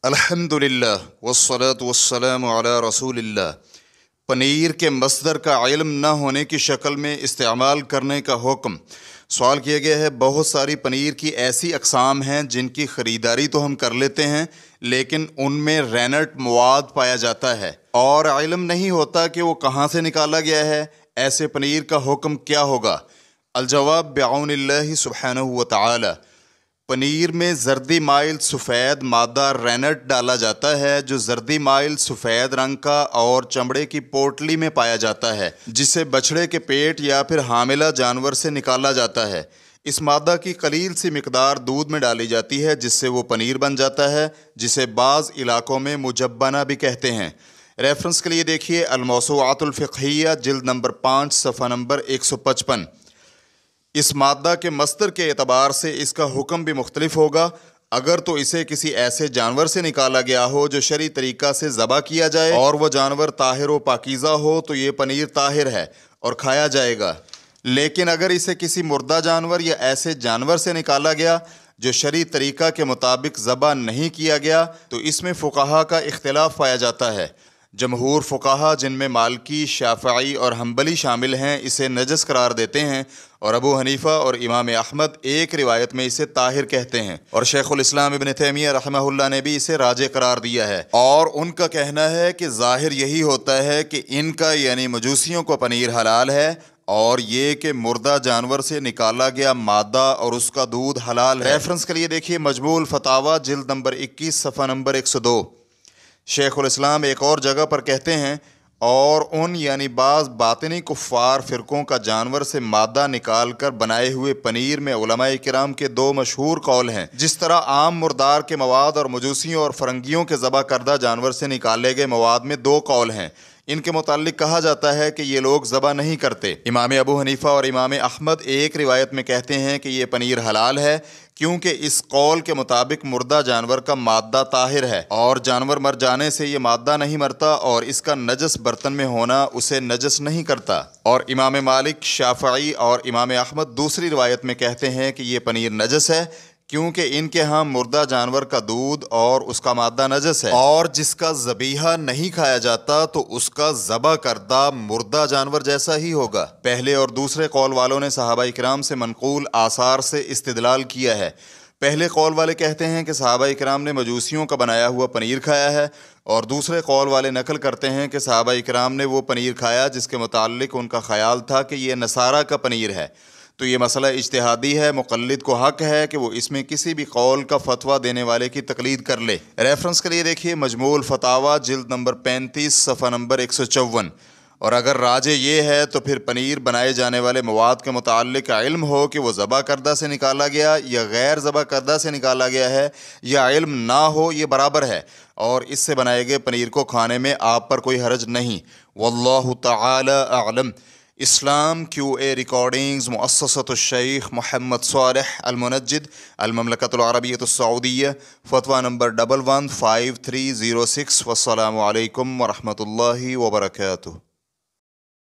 अल्हम्दुलिल्लाह वस्सलातु वस्सलामु अला रसूलिल्लाह। पनीर के मस्दर का इल्म न होने की शक्ल में इस्तेमाल करने का हुक्म। सवाल किया गया है, बहुत सारी पनीर की ऐसी अक़साम हैं जिनकी ख़रीदारी तो हम कर लेते हैं, लेकिन उनमें रैनट मवाद पाया जाता है और इल्म नहीं होता कि वो कहाँ से निकाला गया है। ऐसे पनीर का हुक्म क्या होगा? अल-जवाब बिअौनिल्लाहि सुब्हानहु व तआला। पनीर में जर्दी माइल सफ़ेद मादा रैनट डाला जाता है, जो जर्दी माइल सफ़ेद रंग का और चमड़े की पोटली में पाया जाता है, जिसे बछड़े के पेट या फिर हामिला जानवर से निकाला जाता है। इस मादा की कलील सी मिकदार दूध में डाली जाती है, जिससे वो पनीर बन जाता है, जिसे बाज़ इलाकों में मुजब्बना भी कहते हैं। रेफरेंस के लिए देखिए अल-मौसूआतुल फ़िक़हिय्या जिल्द नंबर 5 सफ़ा नंबर 155। इस मादा के मस्दर के एतबार से इसका हुक्म भी मुख्तलिफ होगा। अगर तो इसे किसी ऐसे जानवर से निकाला गया हो जो शरई तरीक़ा से ज़बह किया जाए और वह जानवर ताहिर व पाकीज़ा हो, तो ये पनीर ताहिर है और खाया जाएगा। लेकिन अगर इसे किसी मुर्दा जानवर या ऐसे जानवर से निकाला गया जो शरई तरीक़ा के मुताबिक ज़बह नहीं किया गया, तो इसमें फ़ुक़हा का इख्तिलाफ़ पाया जाता है। जमहूर फ़ुक़हा, जिनमें मालिकी, शाफ़िई और हम्बली शामिल हैं, इसे नजस करार देते हैं और अबू हनीफ़ा और इमाम अहमद एक रिवायत में इसे ताहिर कहते हैं और शेखुल इस्लाम इब्न तैमिया रहमहुल्लाह ने भी इसे राजे करार दिया है। और उनका कहना है कि ज़ाहिर यही होता है कि इनका यानी मजूसियों को पनीर हलाल है और ये कि मुर्दा जानवर से निकाला गया मादा और उसका दूध हलाल है। रेफरेंस के लिए देखिए मजमूल फतावा जिल्द नंबर 21 सफ़ा नंबर 102। शेखुल इस्लाम एक और जगह पर कहते हैं, और उन यानी बाज़ बातिनी कुफ़ार फ़िरक़ों का जानवर से मादा निकाल कर बनाए हुए पनीर में उलमाए किराम के दो मशहूर कौल हैं। जिस तरह आम मुर्दार के मवाद और मजूसियों और फ़रंगियों के ज़बह करदा जानवर से निकाले गए मवाद में दो कौल हैं। इनके मुताल्लिक कहा जाता है कि ये लोग ज़बह नहीं करते। इमाम अबू हनीफ़ा और इमाम अहमद एक रिवायत में कहते हैं कि ये पनीर हलाल है, क्योंकि इस कौल के मुताबिक मुर्दा जानवर का मादा ताहिर है और जानवर मर जाने से ये मादा नहीं मरता और इसका नजस बर्तन में होना उसे नजस नहीं करता। और इमाम मालिक, शाफ़िई और इमाम अहमद दूसरी रिवायत में कहते हैं कि ये पनीर नजस है, क्योंकि इनके यहाँ मुर्दा जानवर का दूध और उसका मादा नजस है, और जिसका ज़बीहा नहीं खाया जाता तो उसका ज़बह करदा मुर्दा जानवर जैसा ही होगा। पहले और दूसरे कौल वालों ने सहाबा इकराम से मनक़ूल आसार से इस्तिदलाल किया है। पहले कौल वाले कहते हैं कि सहाबा इकराम ने मजूसियों का बनाया हुआ पनीर खाया है, और दूसरे कौल वाले नकल करते हैं कि सहाबा इकराम ने वो पनीर खाया जिसके मुताल्लिक उनका ख़याल था कि ये नसारा का पनीर है। तो ये मसला इज्तिहादी है, मुक़ल्लिद को हक़ है कि वो इसमें किसी भी कौल का फतवा देने वाले की तकलीद कर ले। रेफरेंस के लिए देखिए मजमूल फतावा जिल्द नंबर 35 सफ़ा नंबर 154। और अगर राजे ये है तो फिर पनीर बनाए जाने वाले मवाद के मुताल्लिक इल्म हो कि वो ज़बह करदा से निकाला गया या गैर ज़बह करदा से निकाला गया है, या इल्म ना हो, ये बराबर है और इससे बनाए गए पनीर को खाने में आप पर कोई हरज नहीं। वल्लाहु तआला अअलम। इस्लाम QA रिकॉर्डिंग्स मुअस्ससतुश शेख मोहम्मद सालेह अल मुनज्जिद अल ममलकतुल अरबिय्यतुस सऊदिय्या, फतवा नंबर 115306। वस्सलामु अलैकुम व रहमतुल्लाहि व बरकातुहू।